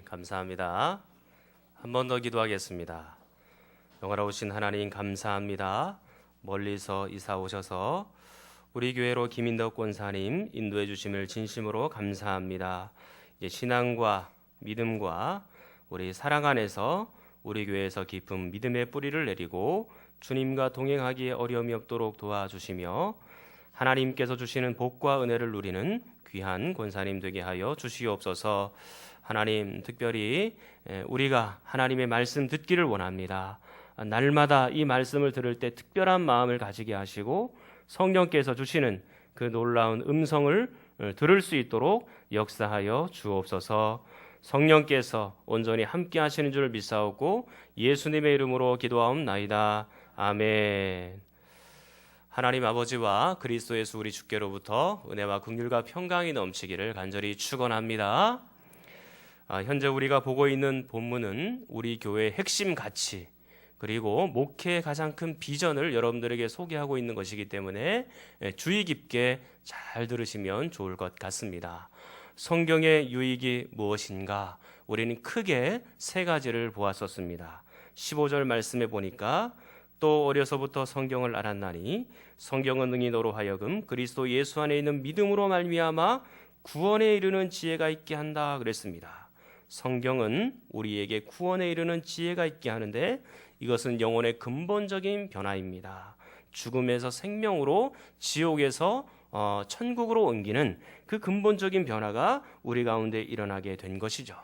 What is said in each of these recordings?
감사합니다. 한 번 더 기도하겠습니다. 영원하신 하나님 감사합니다. 멀리서 이사 오셔서 우리 교회로 김인덕 권사님 인도해 주심을 진심으로 감사합니다. 이제 신앙과 믿음과 우리 사랑 안에서 우리 교회에서 깊은 믿음의 뿌리를 내리고 주님과 동행하기에 어려움이 없도록 도와주시며 하나님께서 주시는 복과 은혜를 누리는 귀한 권사님 되게 하여 주시옵소서. 하나님, 특별히 우리가 하나님의 말씀 듣기를 원합니다. 날마다 이 말씀을 들을 때 특별한 마음을 가지게 하시고 성령께서 주시는 그 놀라운 음성을 들을 수 있도록 역사하여 주옵소서. 성령께서 온전히 함께 하시는 줄 믿사오고 예수님의 이름으로 기도하옵나이다. 아멘. 하나님 아버지와 그리스도 예수 우리 주께로부터 은혜와 긍휼과 평강이 넘치기를 간절히 축원합니다. 현재 우리가 보고 있는 본문은 우리 교회의 핵심 가치 그리고 목회의 가장 큰 비전을 여러분들에게 소개하고 있는 것이기 때문에 주의 깊게 잘 들으시면 좋을 것 같습니다. 성경의 유익이 무엇인가? 우리는 크게 세 가지를 보았었습니다. 15절 말씀에 보니까 또 어려서부터 성경을 알았나니 성경은 능히 너로 하여금 그리스도 예수 안에 있는 믿음으로 말미암아 구원에 이르는 지혜가 있게 한다 그랬습니다. 성경은 우리에게 구원에 이르는 지혜가 있게 하는데 이것은 영혼의 근본적인 변화입니다. 죽음에서 생명으로, 지옥에서 천국으로 옮기는 그 근본적인 변화가 우리 가운데 일어나게 된 것이죠.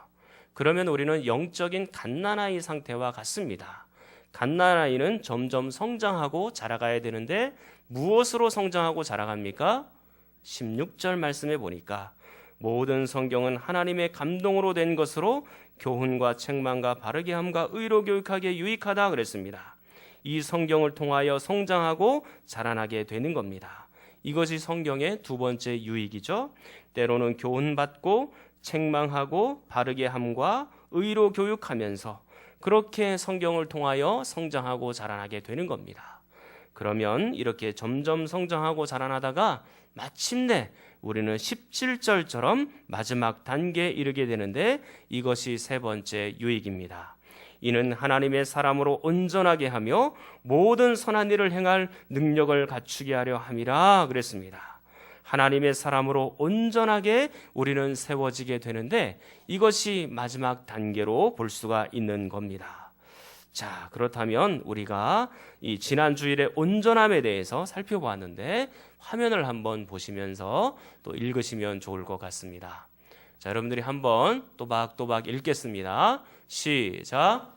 그러면 우리는 영적인 갓난아이 상태와 같습니다. 갓난아이는 점점 성장하고 자라가야 되는데 무엇으로 성장하고 자라갑니까? 16절 말씀에 보니까 모든 성경은 하나님의 감동으로 된 것으로 교훈과 책망과 바르게 함과 의로 교육하기에 유익하다 그랬습니다. 이 성경을 통하여 성장하고 자라나게 되는 겁니다. 이것이 성경의 두 번째 유익이죠. 때로는 교훈받고 책망하고 바르게 함과 의로 교육하면서 그렇게 성경을 통하여 성장하고 자라나게 되는 겁니다. 그러면 이렇게 점점 성장하고 자라나다가 마침내 우리는 17절처럼 마지막 단계에 이르게 되는데 이것이 세 번째 유익입니다. 이는 하나님의 사람으로 온전하게 하며 모든 선한 일을 행할 능력을 갖추게 하려 함이라 그랬습니다. 하나님의 사람으로 온전하게 우리는 세워지게 되는데 이것이 마지막 단계로 볼 수가 있는 겁니다. 자, 그렇다면 우리가 이 지난 주일의 온전함에 대해서 살펴보았는데 화면을 한번 보시면서 또 읽으시면 좋을 것 같습니다. 자, 여러분들이 한번 또박또박 읽겠습니다. 시작.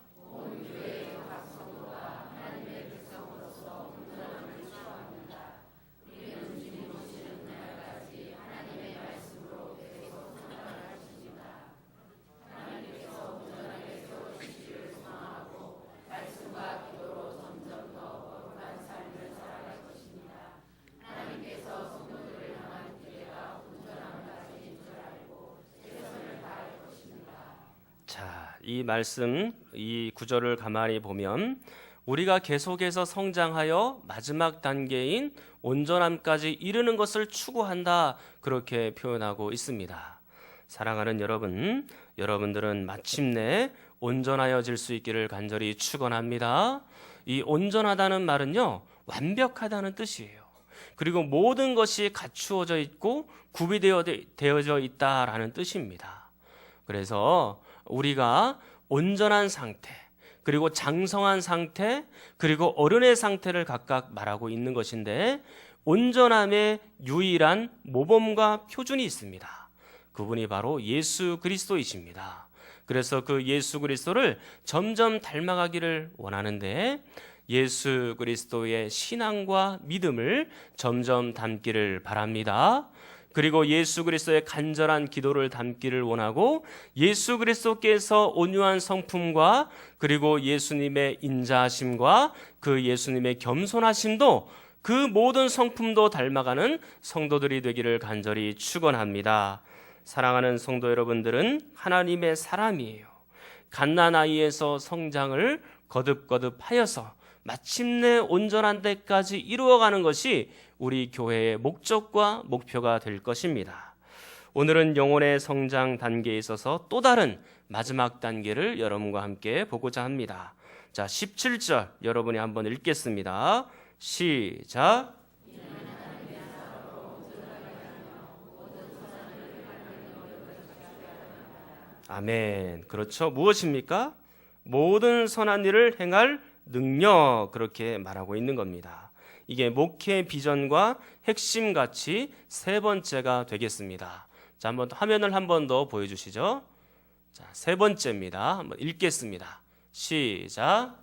이 말씀, 이 구절을 가만히 보면 우리가 계속해서 성장하여 마지막 단계인 온전함까지 이르는 것을 추구한다 그렇게 표현하고 있습니다. 사랑하는 여러분, 여러분들은 마침내 온전하여질 수 있기를 간절히 축원합니다. 이 온전하다는 말은요, 완벽하다는 뜻이에요. 그리고 모든 것이 갖추어져 있고 구비되어져 있다라는 뜻입니다. 그래서 우리가 온전한 상태, 그리고 장성한 상태, 그리고 어른의 상태를 각각 말하고 있는 것인데 온전함의 유일한 모범과 표준이 있습니다. 그분이 바로 예수 그리스도이십니다. 그래서 그 예수 그리스도를 점점 닮아가기를 원하는데 예수 그리스도의 신앙과 믿음을 점점 닮기를 바랍니다. 그리고 예수 그리스도의 간절한 기도를 담기를 원하고 예수 그리스도께서 온유한 성품과 그리고 예수님의 인자하심과 그 예수님의 겸손하심도 그 모든 성품도 닮아가는 성도들이 되기를 간절히 축원합니다. 사랑하는 성도 여러분들은 하나님의 사람이에요. 갓난아이에서 성장을 거듭거듭하여서 마침내 온전한 데까지 이루어가는 것이 우리 교회의 목적과 목표가 될 것입니다. 오늘은 영혼의 성장 단계에 있어서 또 다른 마지막 단계를 여러분과 함께 보고자 합니다. 자, 17절 여러분이 한번 읽겠습니다. 시작. 아멘. 그렇죠. 무엇입니까? 모든 선한 일을 행할 능력, 그렇게 말하고 있는 겁니다. 이게 목회 비전과 핵심 가치 세 번째가 되겠습니다. 자, 한번 화면을 한 번 더 보여주시죠. 자, 세 번째입니다. 한번 읽겠습니다. 시작.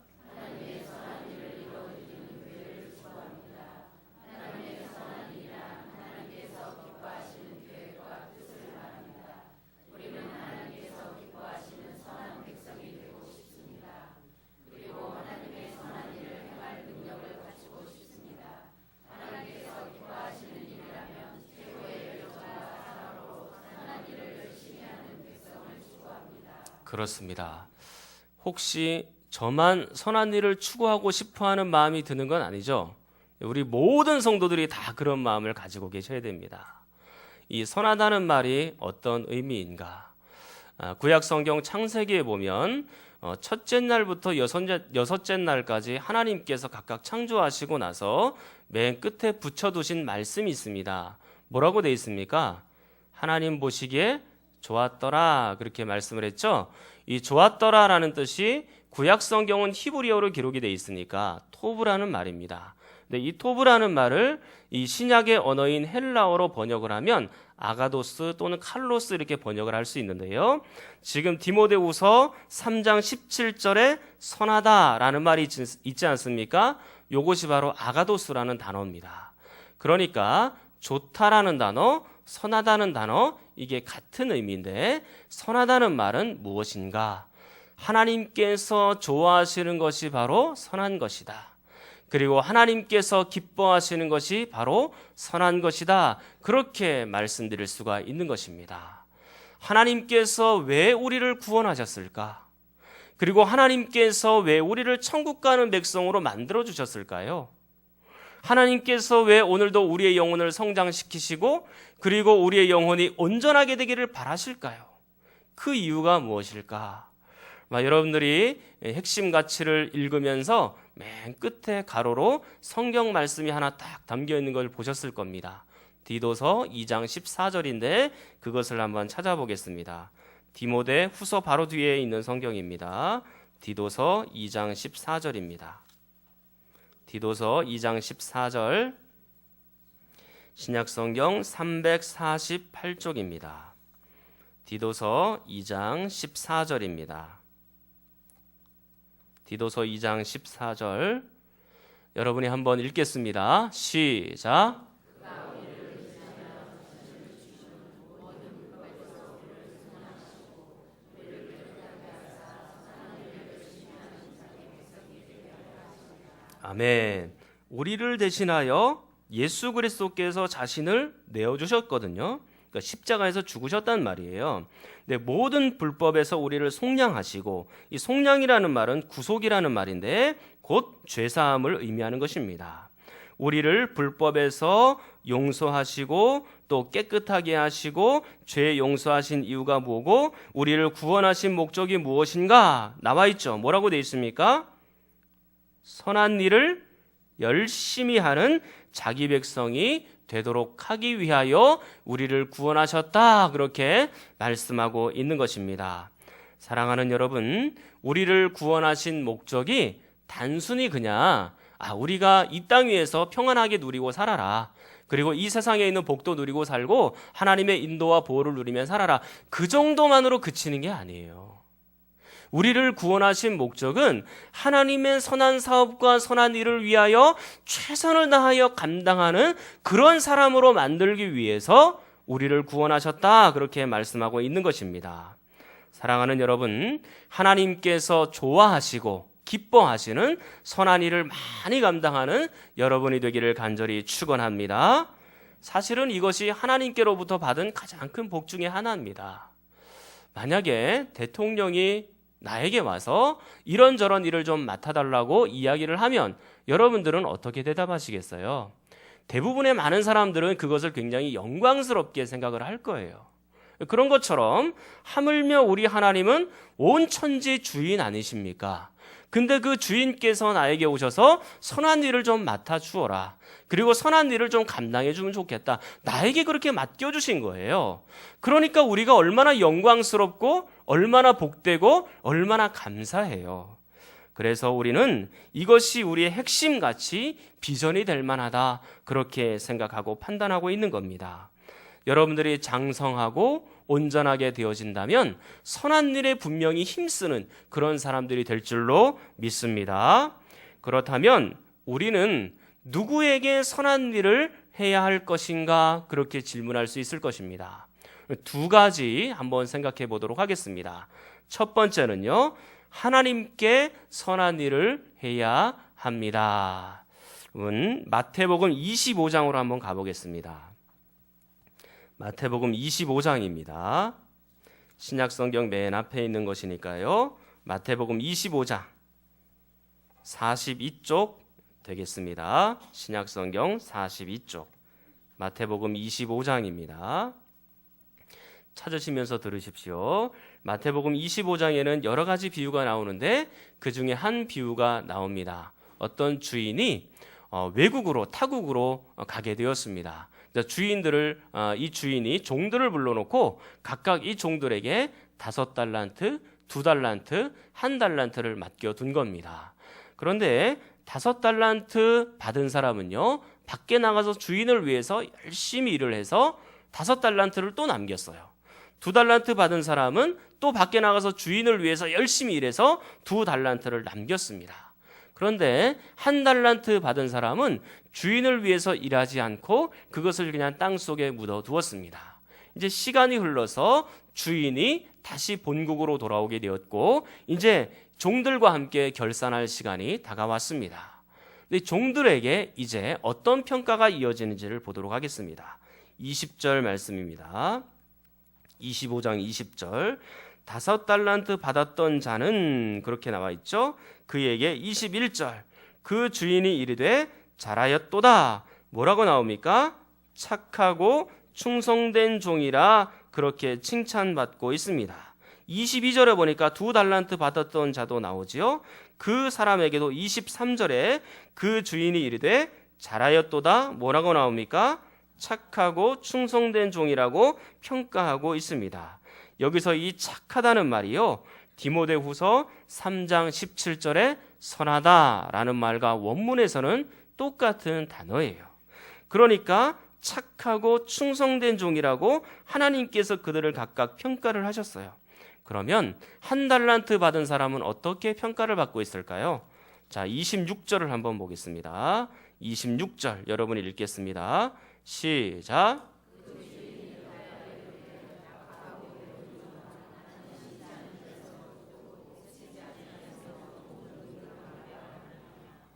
그렇습니다. 혹시 저만 선한 일을 추구하고 싶어하는 마음이 드는 건 아니죠? 우리 모든 성도들이 다 그런 마음을 가지고 계셔야 됩니다. 이 선하다는 말이 어떤 의미인가? 구약 성경 창세기에 보면 첫째 날부터 여섯째 날까지 하나님께서 각각 창조하시고 나서 맨 끝에 붙여두신 말씀이 있습니다. 뭐라고 되어 있습니까? 하나님 보시기에 좋았더라, 그렇게 말씀을 했죠. 이 좋았더라라는 뜻이 구약 성경은 히브리어로 기록이 되어 있으니까 토브라는 말입니다. 근데 이 토브라는 말을 이 신약의 언어인 헬라어로 번역을 하면 아가도스 또는 칼로스 이렇게 번역을 할 수 있는데요. 지금 디모데후서 3장 17절에 선하다라는 말이 있지 않습니까? 이것이 바로 아가도스라는 단어입니다. 그러니까 좋다라는 단어, 선하다는 단어, 이게 같은 의미인데 선하다는 말은 무엇인가? 하나님께서 좋아하시는 것이 바로 선한 것이다. 그리고 하나님께서 기뻐하시는 것이 바로 선한 것이다. 그렇게 말씀드릴 수가 있는 것입니다. 하나님께서 왜 우리를 구원하셨을까? 그리고 하나님께서 왜 우리를 천국 가는 백성으로 만들어 주셨을까요? 하나님께서 왜 오늘도 우리의 영혼을 성장시키시고 그리고 우리의 영혼이 온전하게 되기를 바라실까요? 그 이유가 무엇일까? 여러분들이 핵심 가치를 읽으면서 맨 끝에 가로로 성경 말씀이 하나 딱 담겨 있는 걸 보셨을 겁니다. 디도서 2장 14절인데 그것을 한번 찾아보겠습니다. 디모데 후서 바로 뒤에 있는 성경입니다. 디도서 2장 14절입니다. 디도서 2장 14절 신약성경 348쪽입니다. 디도서 2장 14절입니다. 디도서 2장 14절 여러분이 한번 읽겠습니다. 시작. 아멘. 우리를 대신하여 예수 그리스도께서 자신을 내어주셨거든요. 그러니까 십자가에서 죽으셨단 말이에요. 근데 모든 불법에서 우리를 속량하시고, 이 속량이라는 말은 구속이라는 말인데 곧 죄사함을 의미하는 것입니다. 우리를 불법에서 용서하시고 또 깨끗하게 하시고 죄 용서하신 이유가 뭐고 우리를 구원하신 목적이 무엇인가 나와 있죠. 뭐라고 되어 있습니까? 선한 일을 열심히 하는 자기 백성이 되도록 하기 위하여 우리를 구원하셨다. 그렇게 말씀하고 있는 것입니다. 사랑하는 여러분, 우리를 구원하신 목적이 단순히 그냥 우리가 이 땅 위에서 평안하게 누리고 살아라. 그리고 이 세상에 있는 복도 누리고 살고 하나님의 인도와 보호를 누리며 살아라. 그 정도만으로 그치는 게 아니에요. 우리를 구원하신 목적은 하나님의 선한 사업과 선한 일을 위하여 최선을 다하여 감당하는 그런 사람으로 만들기 위해서 우리를 구원하셨다. 그렇게 말씀하고 있는 것입니다. 사랑하는 여러분, 하나님께서 좋아하시고 기뻐하시는 선한 일을 많이 감당하는 여러분이 되기를 간절히 축원합니다. 사실은 이것이 하나님께로부터 받은 가장 큰 복 중에 하나입니다. 만약에 대통령이 나에게 와서 이런저런 일을 좀 맡아달라고 이야기를 하면 여러분들은 어떻게 대답하시겠어요? 대부분의 많은 사람들은 그것을 굉장히 영광스럽게 생각을 할 거예요. 그런 것처럼 하물며 우리 하나님은 온 천지 주인 아니십니까? 근데 그 주인께서 나에게 오셔서 선한 일을 좀 맡아주어라. 그리고 선한 일을 좀 감당해주면 좋겠다. 나에게 그렇게 맡겨주신 거예요. 그러니까 우리가 얼마나 영광스럽고 얼마나 복되고 얼마나 감사해요. 그래서 우리는 이것이 우리의 핵심 가치, 비전이 될 만하다. 그렇게 생각하고 판단하고 있는 겁니다. 여러분들이 장성하고 온전하게 되어진다면 선한 일에 분명히 힘쓰는 그런 사람들이 될 줄로 믿습니다. 그렇다면 우리는 누구에게 선한 일을 해야 할 것인가? 그렇게 질문할 수 있을 것입니다. 두 가지 한번 생각해 보도록 하겠습니다. 첫 번째는요, 하나님께 선한 일을 해야 합니다. 마태복음 25장으로 한번 가보겠습니다. 마태복음 25장입니다. 신약성경 맨 앞에 있는 것이니까요. 마태복음 25장 42쪽 되겠습니다. 신약성경 42쪽 마태복음 25장입니다. 찾으시면서 들으십시오. 마태복음 25장에는 여러 가지 비유가 나오는데 그 중에 한 비유가 나옵니다. 어떤 주인이 외국으로 타국으로 가게 되었습니다. 이 주인이 종들을 불러놓고 각각 이 종들에게 5달란트, 2달란트, 1달란트를 맡겨둔 겁니다. 그런데 5달란트 받은 사람은요, 밖에 나가서 주인을 위해서 열심히 일을 해서 5달란트를 또 남겼어요. 2달란트 받은 사람은 또 밖에 나가서 주인을 위해서 열심히 일해서 2달란트를 남겼습니다. 그런데 1달란트 받은 사람은 주인을 위해서 일하지 않고 그것을 그냥 땅 속에 묻어두었습니다. 이제 시간이 흘러서 주인이 다시 본국으로 돌아오게 되었고 이제 종들과 함께 결산할 시간이 다가왔습니다. 근데 종들에게 이제 어떤 평가가 이어지는지를 보도록 하겠습니다. 20절 말씀입니다. 25장 20절 5달란트 받았던 자는 그렇게 나와 있죠. 그에게 21절 그 주인이 이르되 잘하였도다. 뭐라고 나옵니까? 착하고 충성된 종이라 그렇게 칭찬받고 있습니다. 22절에 보니까 2달란트 받았던 자도 나오지요. 그 사람에게도 23절에 그 주인이 이르되 잘하였도다. 뭐라고 나옵니까? 착하고 충성된 종이라고 평가하고 있습니다. 여기서 이 착하다는 말이요, 디모데후서 3장 17절에 선하다라는 말과 원문에서는 똑같은 단어예요. 그러니까 착하고 충성된 종이라고 하나님께서 그들을 각각 평가를 하셨어요. 그러면 1달란트 받은 사람은 어떻게 평가를 받고 있을까요? 자, 26절을 한번 보겠습니다. 26절 여러분이 읽겠습니다. 시작.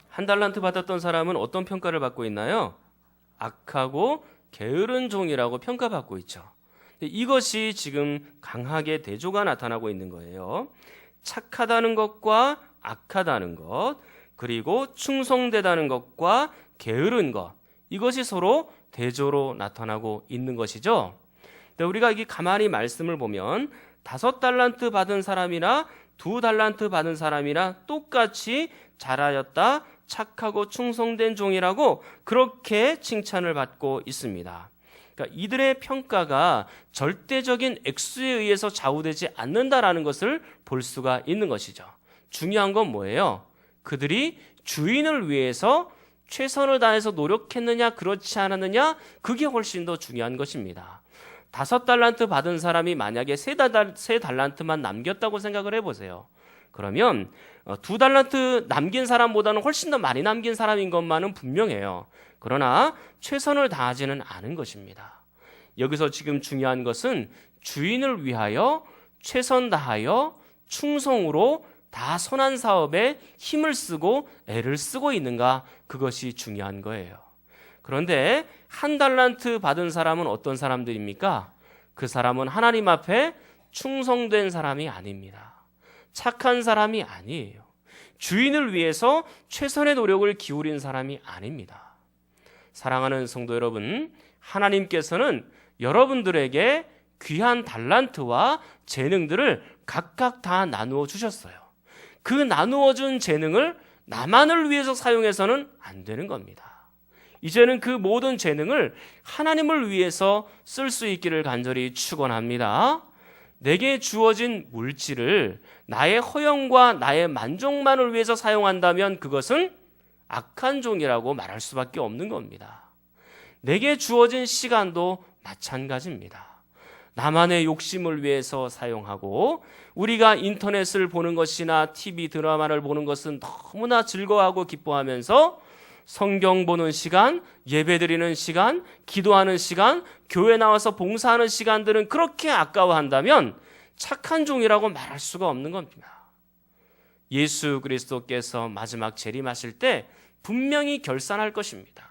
한 달란트 받았던 사람은 어떤 평가를 받고 있나요? 악하고 게으른 종이라고 평가받고 있죠. 이것이 지금 강하게 대조가 나타나고 있는 거예요. 착하다는 것과 악하다는 것, 그리고 충성되다는 것과 게으른 것, 이것이 서로 대조로 나타나고 있는 것이죠. 우리가 이게 가만히 말씀을 보면 5달란트 받은 사람이나 2달란트 받은 사람이나 똑같이 잘하였다, 착하고 충성된 종이라고 그렇게 칭찬을 받고 있습니다. 그러니까 이들의 평가가 절대적인 액수에 의해서 좌우되지 않는다라는 것을 볼 수가 있는 것이죠. 중요한 건 뭐예요? 그들이 주인을 위해서 최선을 다해서 노력했느냐 그렇지 않았느냐, 그게 훨씬 더 중요한 것입니다. 5달란트 받은 사람이 만약에 3달란트만 남겼다고 생각을 해보세요. 그러면 2달란트 남긴 사람보다는 훨씬 더 많이 남긴 사람인 것만은 분명해요. 그러나 최선을 다하지는 않은 것입니다. 여기서 지금 중요한 것은 주인을 위하여 최선 다하여 충성으로 다 선한 사업에 힘을 쓰고 애를 쓰고 있는가, 그것이 중요한 거예요. 그런데 1달란트 받은 사람은 어떤 사람들입니까? 그 사람은 하나님 앞에 충성된 사람이 아닙니다. 착한 사람이 아니에요. 주인을 위해서 최선의 노력을 기울인 사람이 아닙니다. 사랑하는 성도 여러분, 하나님께서는 여러분들에게 귀한 달란트와 재능들을 각각 다 나누어 주셨어요. 그 나누어 준 재능을 나만을 위해서 사용해서는 안 되는 겁니다. 이제는 그 모든 재능을 하나님을 위해서 쓸 수 있기를 간절히 축원합니다. 내게 주어진 물질을 나의 허영과 나의 만족만을 위해서 사용한다면 그것은 악한 종이라고 말할 수밖에 없는 겁니다. 내게 주어진 시간도 마찬가지입니다. 나만의 욕심을 위해서 사용하고 우리가 인터넷을 보는 것이나 TV 드라마를 보는 것은 너무나 즐거워하고 기뻐하면서 성경 보는 시간, 예배드리는 시간, 기도하는 시간, 교회 나와서 봉사하는 시간들은 그렇게 아까워한다면 착한 종이라고 말할 수가 없는 겁니다. 예수 그리스도께서 마지막 재림하실 때 분명히 결산할 것입니다.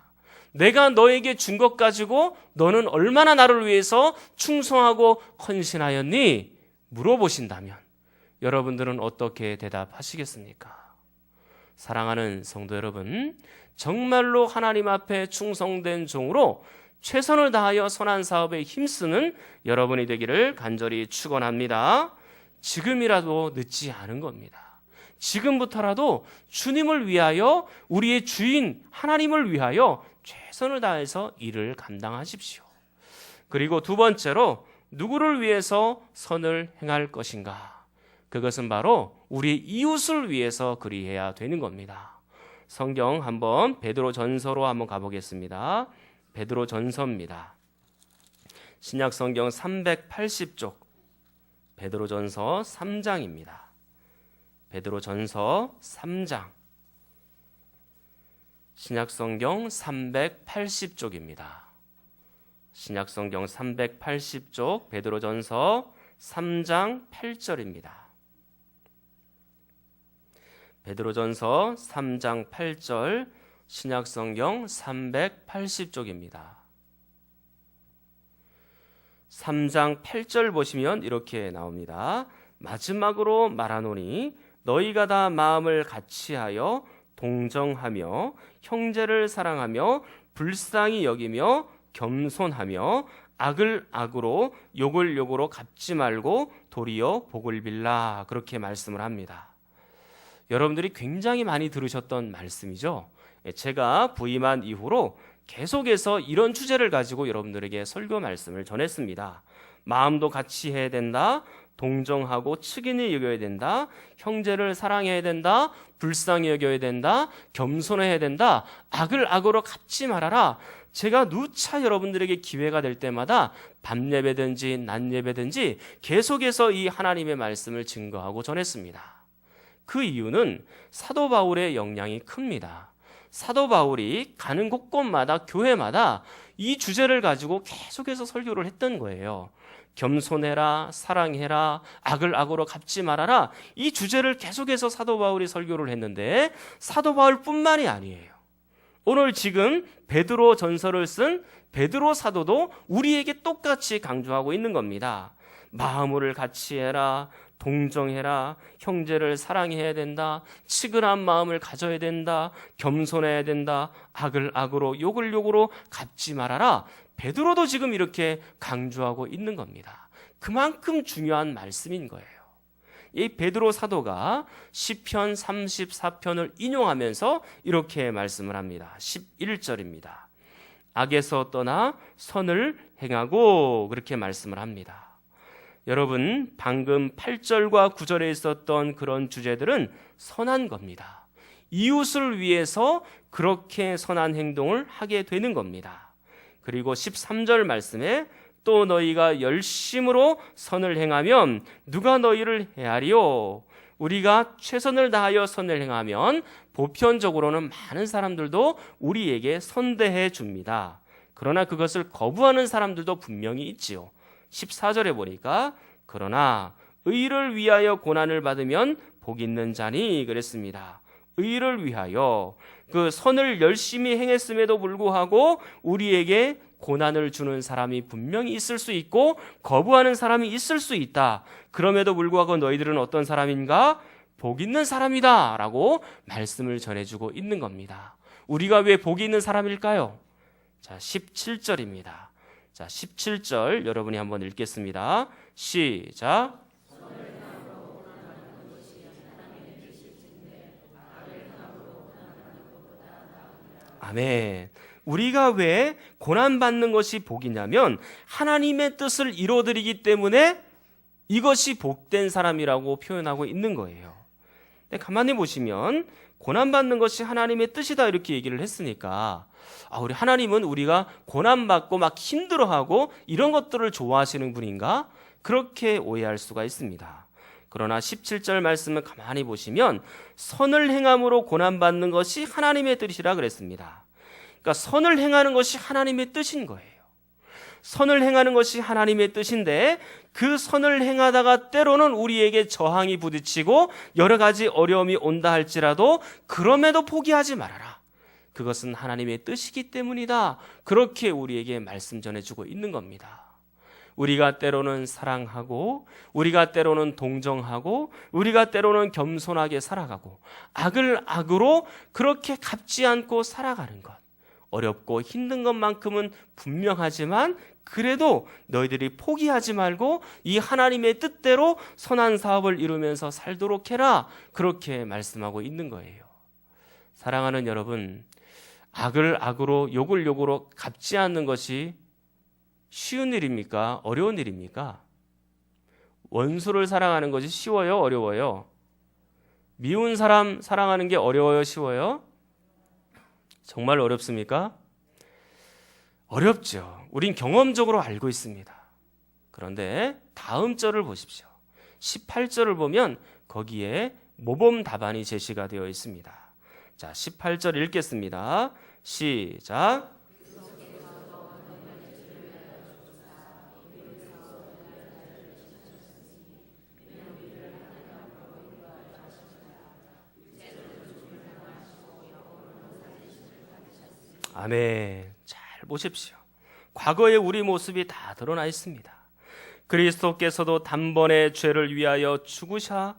내가 너에게 준 것 가지고 너는 얼마나 나를 위해서 충성하고 헌신하였니? 물어보신다면 여러분들은 어떻게 대답하시겠습니까? 사랑하는 성도 여러분, 정말로 하나님 앞에 충성된 종으로 최선을 다하여 선한 사업에 힘쓰는 여러분이 되기를 간절히 축원합니다. 지금이라도 늦지 않은 겁니다. 지금부터라도 주님을 위하여, 우리의 주인 하나님을 위하여 최선을 다해서 일을 감당하십시오. 그리고 두 번째로 누구를 위해서 선을 행할 것인가? 그것은 바로 우리 이웃을 위해서 그리해야 되는 겁니다. 성경 한번 베드로전서로 한번 가보겠습니다. 베드로전서입니다. 신약 성경 380쪽 베드로전서 3장입니다. 베드로전서 3장 신약성경 380쪽입니다. 신약성경 380쪽 베드로전서 3장 8절입니다. 베드로전서 3장 8절 신약성경 380쪽입니다. 3장 8절 보시면 이렇게 나옵니다. 마지막으로 말하노니 너희가 다 마음을 같이하여 동정하며 형제를 사랑하며 불쌍히 여기며 겸손하며 악을 악으로 욕을 욕으로 갚지 말고 도리어 복을 빌라, 그렇게 말씀을 합니다. 여러분들이 굉장히 많이 들으셨던 말씀이죠. 제가 부임한 이후로 계속해서 이런 주제를 가지고 여러분들에게 설교 말씀을 전했습니다. 마음도 같이 해야 된다, 동정하고 측인히 여겨야 된다, 형제를 사랑해야 된다, 불쌍히 여겨야 된다, 겸손해야 된다, 악을 악으로 갚지 말아라. 제가 누차 여러분들에게 기회가 될 때마다 밤 예배든지 낮 예배든지 계속해서 이 하나님의 말씀을 증거하고 전했습니다. 그 이유는 사도 바울의 영향이 큽니다. 사도 바울이 가는 곳곳마다 교회마다 이 주제를 가지고 계속해서 설교를 했던 거예요. 겸손해라, 사랑해라, 악을 악으로 갚지 말아라. 이 주제를 계속해서 사도 바울이 설교를 했는데 사도 바울뿐만이 아니에요. 오늘 지금 베드로 전서를 쓴 베드로 사도도 우리에게 똑같이 강조하고 있는 겁니다. 마음을 같이 해라, 동정해라, 형제를 사랑해야 된다, 치근한 마음을 가져야 된다, 겸손해야 된다, 악을 악으로 욕을 욕으로 갚지 말아라. 베드로도 지금 이렇게 강조하고 있는 겁니다. 그만큼 중요한 말씀인 거예요. 이 베드로 사도가 시편 34편을 인용하면서 이렇게 말씀을 합니다. 11절입니다. 악에서 떠나 선을 행하고, 그렇게 말씀을 합니다. 여러분, 방금 8절과 9절에 있었던 그런 주제들은 선한 겁니다. 이웃을 위해서 그렇게 선한 행동을 하게 되는 겁니다. 그리고 13절 말씀에 또 너희가 열심으로 선을 행하면 누가 너희를 해하리요? 우리가 최선을 다하여 선을 행하면 보편적으로는 많은 사람들도 우리에게 선대해 줍니다. 그러나 그것을 거부하는 사람들도 분명히 있지요. 14절에 보니까 그러나 의를 위하여 고난을 받으면 복 있는 자니, 그랬습니다. 의를 위하여, 그 선을 열심히 행했음에도 불구하고 우리에게 고난을 주는 사람이 분명히 있을 수 있고 거부하는 사람이 있을 수 있다. 그럼에도 불구하고 너희들은 어떤 사람인가? 복 있는 사람이다 라고 말씀을 전해주고 있는 겁니다. 우리가 왜 복이 있는 사람일까요? 자, 17절입니다. 자, 17절 여러분이 한번 읽겠습니다. 시작. 아멘. 우리가 왜 고난받는 것이 복이냐면 하나님의 뜻을 이루어드리기 때문에 이것이 복된 사람이라고 표현하고 있는 거예요. 근데 가만히 보시면 고난받는 것이 하나님의 뜻이다 이렇게 얘기를 했으니까 우리 하나님은 우리가 고난받고 막 힘들어하고 이런 것들을 좋아하시는 분인가? 그렇게 오해할 수가 있습니다. 그러나 17절 말씀을 가만히 보시면 선을 행함으로 고난받는 것이 하나님의 뜻이라 그랬습니다. 그러니까 선을 행하는 것이 하나님의 뜻인 거예요. 선을 행하는 것이 하나님의 뜻인데 그 선을 행하다가 때로는 우리에게 저항이 부딪히고 여러 가지 어려움이 온다 할지라도 그럼에도 포기하지 말아라. 그것은 하나님의 뜻이기 때문이다. 그렇게 우리에게 말씀 전해주고 있는 겁니다. 우리가 때로는 사랑하고 우리가 때로는 동정하고 우리가 때로는 겸손하게 살아가고 악을 악으로 그렇게 갚지 않고 살아가는 것, 어렵고 힘든 것만큼은 분명하지만 그래도 너희들이 포기하지 말고 이 하나님의 뜻대로 선한 사업을 이루면서 살도록 해라. 그렇게 말씀하고 있는 거예요. 사랑하는 여러분, 악을 악으로 욕을 욕으로 갚지 않는 것이 쉬운 일입니까? 어려운 일입니까? 원수를 사랑하는 것이 쉬워요? 어려워요? 미운 사람 사랑하는 게 어려워요? 쉬워요? 정말 어렵습니까? 어렵죠. 우린 경험적으로 알고 있습니다. 그런데 다음 절을 보십시오. 18절을 보면 거기에 모범 답안이 제시가 되어 있습니다. 자, 18절 읽겠습니다. 시작. 아멘. 잘 보십시오. 과거의 우리 모습이 다 드러나 있습니다. 그리스도께서도 단번에 죄를 위하여 죽으사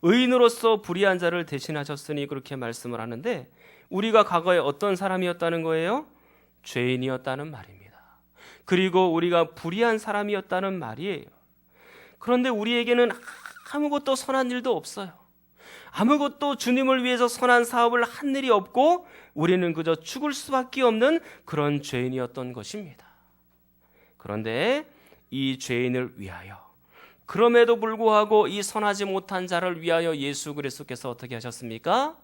의인으로서 불의한 자를 대신하셨으니 그렇게 말씀을 하는데 우리가 과거에 어떤 사람이었다는 거예요? 죄인이었다는 말입니다. 그리고 우리가 불의한 사람이었다는 말이에요. 그런데 우리에게는 아무것도 선한 일도 없어요. 아무것도 주님을 위해서 선한 사업을 한 일이 없고 우리는 그저 죽을 수밖에 없는 그런 죄인이었던 것입니다. 그런데 이 죄인을 위하여, 그럼에도 불구하고 이 선하지 못한 자를 위하여 예수 그리스도께서 어떻게 하셨습니까?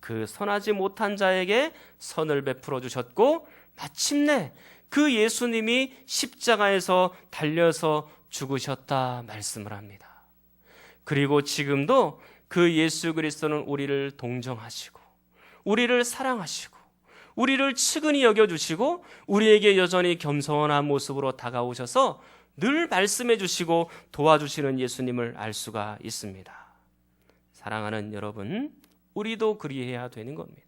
그 선하지 못한 자에게 선을 베풀어 주셨고 마침내 그 예수님이 십자가에서 달려서 죽으셨다 말씀을 합니다. 그리고 지금도 그 예수 그리스도는 우리를 동정하시고 우리를 사랑하시고 우리를 측은히 여겨주시고 우리에게 여전히 겸손한 모습으로 다가오셔서 늘 말씀해 주시고 도와주시는 예수님을 알 수가 있습니다. 사랑하는 여러분, 우리도 그리해야 되는 겁니다.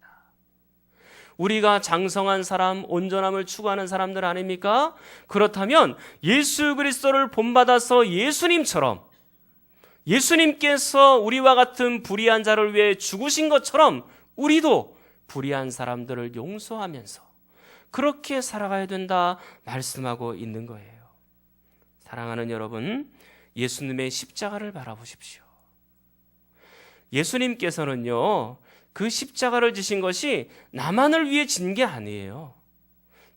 우리가 장성한 사람, 온전함을 추구하는 사람들 아닙니까? 그렇다면 예수 그리스도를 본받아서 예수님께서 우리와 같은 불의한 자를 위해 죽으신 것처럼 우리도 불의한 사람들을 용서하면서 그렇게 살아가야 된다 말씀하고 있는 거예요. 사랑하는 여러분, 예수님의 십자가를 바라보십시오. 예수님께서는요, 그 십자가를 지신 것이 나만을 위해 진 게 아니에요.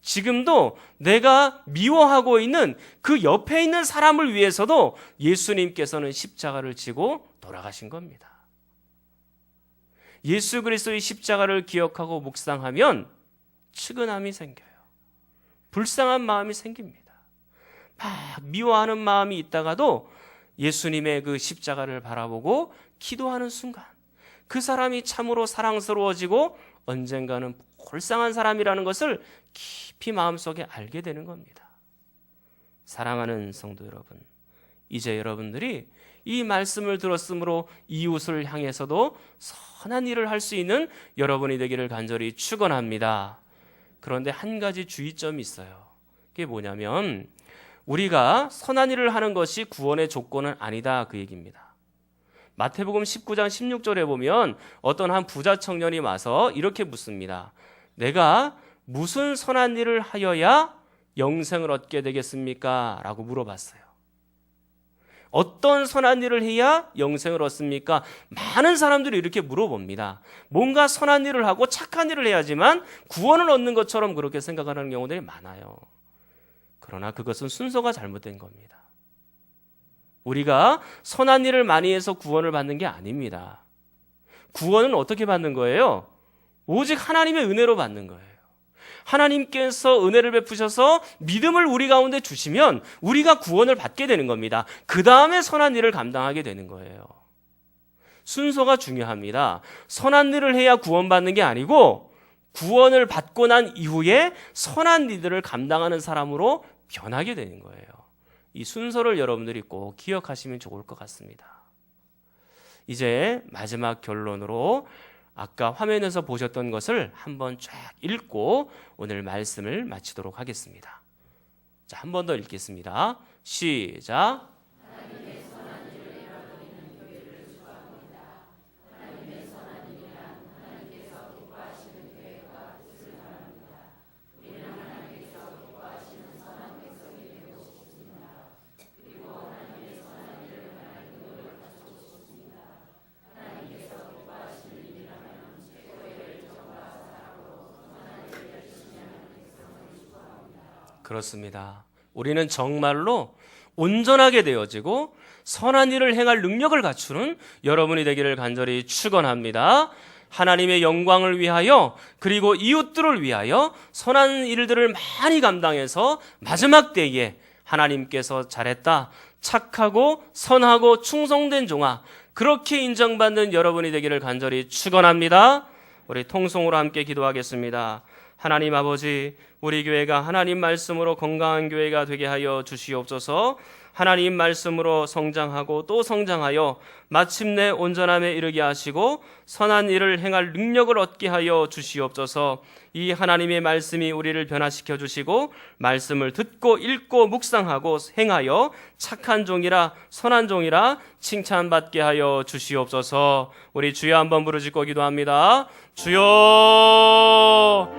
지금도 내가 미워하고 있는 그 옆에 있는 사람을 위해서도 예수님께서는 십자가를 지고 돌아가신 겁니다. 예수 그리스도의 십자가를 기억하고 묵상하면 측은함이 생겨요. 불쌍한 마음이 생깁니다. 막 미워하는 마음이 있다가도 예수님의 그 십자가를 바라보고 기도하는 순간 그 사람이 참으로 사랑스러워지고 언젠가는 불쌍한 사람이라는 것을 깊이 마음속에 알게 되는 겁니다. 사랑하는 성도 여러분, 이제 여러분들이 이 말씀을 들었으므로 이웃을 향해서도 선한 일을 할 수 있는 여러분이 되기를 간절히 축원합니다. 그런데 한 가지 주의점이 있어요. 그게 뭐냐면 우리가 선한 일을 하는 것이 구원의 조건은 아니다, 그 얘기입니다. 마태복음 19장 16절에 보면 어떤 한 부자 청년이 와서 이렇게 묻습니다. 내가 무슨 선한 일을 하여야 영생을 얻게 되겠습니까? 라고 물어봤어요. 어떤 선한 일을 해야 영생을 얻습니까? 많은 사람들이 이렇게 물어봅니다. 뭔가 선한 일을 하고 착한 일을 해야지만 구원을 얻는 것처럼 그렇게 생각하는 경우들이 많아요. 그러나 그것은 순서가 잘못된 겁니다. 우리가 선한 일을 많이 해서 구원을 받는 게 아닙니다. 구원은 어떻게 받는 거예요? 오직 하나님의 은혜로 받는 거예요. 하나님께서 은혜를 베푸셔서 믿음을 우리 가운데 주시면 우리가 구원을 받게 되는 겁니다. 그 다음에 선한 일을 감당하게 되는 거예요. 순서가 중요합니다. 선한 일을 해야 구원받는 게 아니고 구원을 받고 난 이후에 선한 일들을 감당하는 사람으로 변하게 되는 거예요. 이 순서를 여러분들이 꼭 기억하시면 좋을 것 같습니다. 이제 마지막 결론으로 아까 화면에서 보셨던 것을 한번 쫙 읽고 오늘 말씀을 마치도록 하겠습니다. 자, 한 번 더 읽겠습니다. 시작. 하나님의 선한 일을 행하는 교회를 축복합니다. 하나님의 선한 일이란 하나님께서 기뻐하시는 교회가 뜻을 바랍니다. 우리는 하나님께서 기뻐하시는 선한 백성이 되고 싶습니다. 그리고 하나님의 선한 일을 행할 능력을 갖추고 싶습니다. 하나님께서 기뻐하시는 일이라면 최고의 열정과 사랑으로 선한 일을 열심히 하는 백성을 축복합니다. 그렇습니다. 우리는 정말로 온전하게 되어지고 선한 일을 행할 능력을 갖추는 여러분이 되기를 간절히 축원합니다. 하나님의 영광을 위하여 그리고 이웃들을 위하여 선한 일들을 많이 감당해서 마지막 때에 하나님께서 잘했다, 착하고 선하고 충성된 종아, 그렇게 인정받는 여러분이 되기를 간절히 축원합니다. 우리 통성으로 함께 기도하겠습니다. 하나님 아버지, 우리 교회가 하나님 말씀으로 건강한 교회가 되게 하여 주시옵소서. 하나님 말씀으로 성장하고 또 성장하여 마침내 온전함에 이르게 하시고 선한 일을 행할 능력을 얻게 하여 주시옵소서. 이 하나님의 말씀이 우리를 변화시켜 주시고 말씀을 듣고 읽고 묵상하고 행하여 착한 종이라 선한 종이라 칭찬받게 하여 주시옵소서. 우리 주여 한번 부르짖고 기도합니다. 주여.